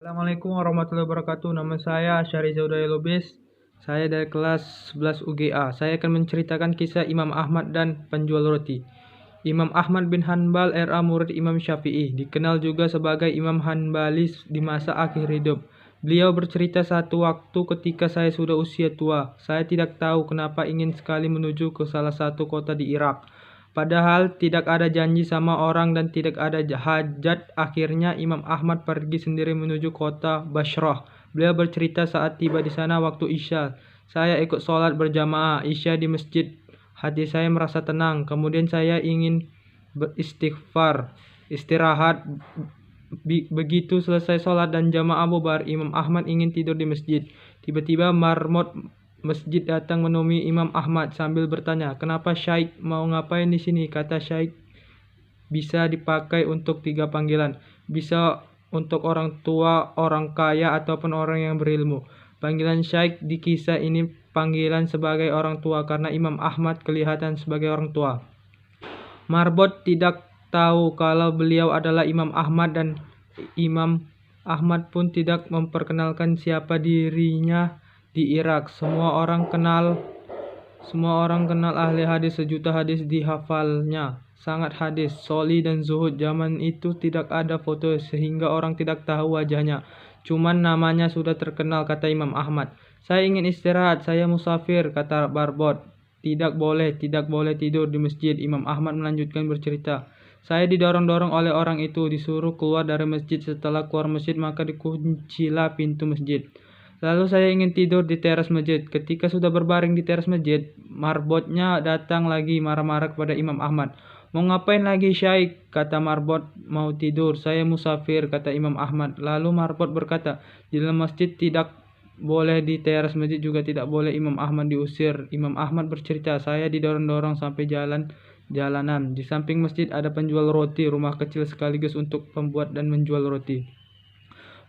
Assalamualaikum warahmatullahi wabarakatuh. Nama saya Syahri Zaudaya Lubis. Saya dari kelas 11 UGA. Saya akan menceritakan kisah Imam Ahmad dan penjual roti. Imam Ahmad bin Hanbal RA murid Imam Syafi'i, dikenal juga sebagai Imam Hanbali di masa akhir hidup. Beliau bercerita, satu waktu ketika saya sudah usia tua, saya tidak tahu kenapa ingin sekali menuju ke salah satu kota di Irak. Padahal tidak ada janji sama orang dan tidak ada hajat. Akhirnya Imam Ahmad pergi sendiri menuju kota Bashrah. Beliau bercerita, saat tiba di sana waktu Isya, saya ikut sholat berjamaah Isya di masjid. Hati saya merasa tenang. Kemudian saya ingin beristighfar, istirahat. Begitu selesai sholat dan jamaah bubar, Imam Ahmad ingin tidur di masjid. Tiba-tiba marmot masjid datang menemui Imam Ahmad sambil bertanya, "Kenapa Syaikh mau ngapain di sini?" Kata Syaikh bisa dipakai untuk 3 panggilan. Bisa untuk orang tua, orang kaya, ataupun orang yang berilmu. Panggilan Syaikh di kisah ini panggilan sebagai orang tua karena Imam Ahmad kelihatan sebagai orang tua. Marbot tidak tahu kalau beliau adalah Imam Ahmad, dan Imam Ahmad pun tidak memperkenalkan siapa dirinya di Irak. Semua orang kenal ahli hadis, sejuta hadis dihafalnya. Sangat hadis, soli dan zuhud. Zaman itu tidak ada foto sehingga orang tidak tahu wajahnya. Cuman namanya sudah terkenal, kata Imam Ahmad. Saya ingin istirahat, saya musafir, kata Marbot. Tidak boleh tidur di masjid. Imam Ahmad melanjutkan bercerita. Saya didorong-dorong oleh orang itu, disuruh keluar dari masjid. Setelah keluar masjid maka dikuncilah pintu masjid. Lalu saya ingin tidur di teras masjid. Ketika sudah berbaring di teras masjid, marbotnya datang lagi marah-marah kepada Imam Ahmad. "Mau ngapain lagi Syaikh?" kata marbot. "Mau tidur, saya musafir," kata Imam Ahmad. Lalu marbot berkata, "Di dalam masjid tidak boleh, di teras masjid juga tidak boleh." Imam Ahmad diusir. Imam Ahmad bercerita, "Saya didorong-dorong sampai jalanan. Di samping masjid ada penjual roti, rumah kecil sekaligus untuk pembuat dan menjual roti.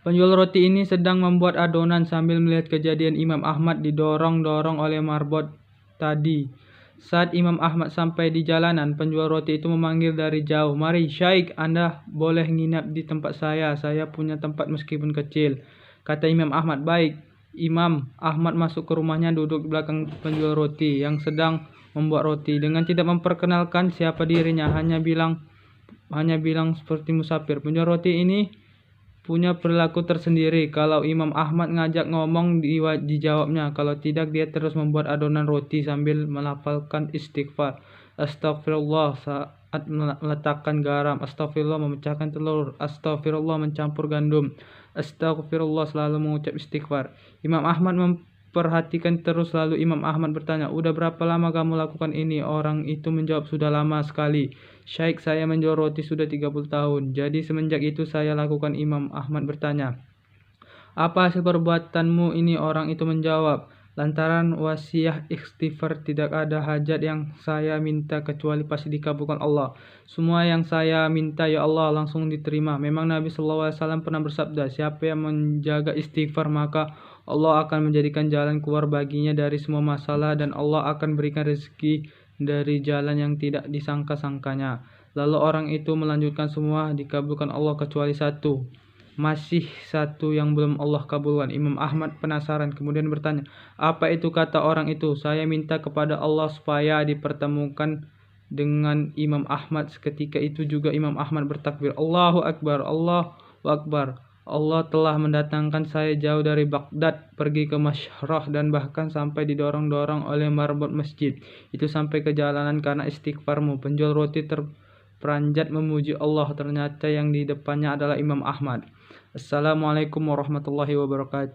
Penjual roti ini sedang membuat adonan sambil melihat kejadian Imam Ahmad didorong-dorong oleh marbot tadi. Saat Imam Ahmad sampai di jalanan, penjual roti itu memanggil dari jauh, "Mari Syaikh, Anda boleh nginap di tempat saya punya tempat meskipun kecil." Kata Imam Ahmad, "Baik." Imam Ahmad masuk ke rumahnya, duduk di belakang penjual roti yang sedang membuat roti. Dengan tidak memperkenalkan siapa dirinya, hanya bilang seperti musafir. Penjual roti ini punya perilaku tersendiri. Kalau Imam Ahmad ngajak ngomong, dijawabnya. Kalau tidak, dia terus membuat adonan roti sambil melafalkan istighfar. Astagfirullah saat meletakkan garam, astagfirullah memecahkan telur, astagfirullah mencampur gandum, astagfirullah selalu mengucap istighfar. Imam Ahmad memperhatikan terus, lalu Imam Ahmad bertanya, "Udah berapa lama kamu lakukan ini?" Orang itu menjawab, "Sudah lama sekali Syaikh, saya menjual roti sudah 30 tahun. Jadi semenjak itu saya lakukan." Imam Ahmad bertanya, "Apa hasil perbuatanmu ini?" Orang itu menjawab, "Lantaran wasiah istighfar, tidak ada hajat yang saya minta kecuali pasti dikabulkan Allah. Semua yang saya minta ya Allah langsung diterima." Memang Nabi SAW pernah bersabda, "Siapa yang menjaga istighfar maka Allah akan menjadikan jalan keluar baginya dari semua masalah, dan Allah akan berikan rezeki dari jalan yang tidak disangka-sangkanya." Lalu orang itu melanjutkan, "Semua dikabulkan Allah kecuali satu. Masih satu yang belum Allah kabulkan." Imam Ahmad penasaran, kemudian bertanya, "Apa itu?" Kata orang itu, "Saya minta kepada Allah supaya dipertemukan dengan Imam Ahmad." Seketika itu juga Imam Ahmad bertakbir, "Allahu Akbar, Allahu Akbar. Allah telah mendatangkan saya jauh dari Baghdad, pergi ke Bashrah, dan bahkan sampai didorong-dorong oleh marbot masjid itu sampai ke jalanan karena istighfarmu." Penjual roti terperanjat memuji Allah. Ternyata yang di depannya adalah Imam Ahmad. Assalamualaikum warahmatullahi wabarakatuh.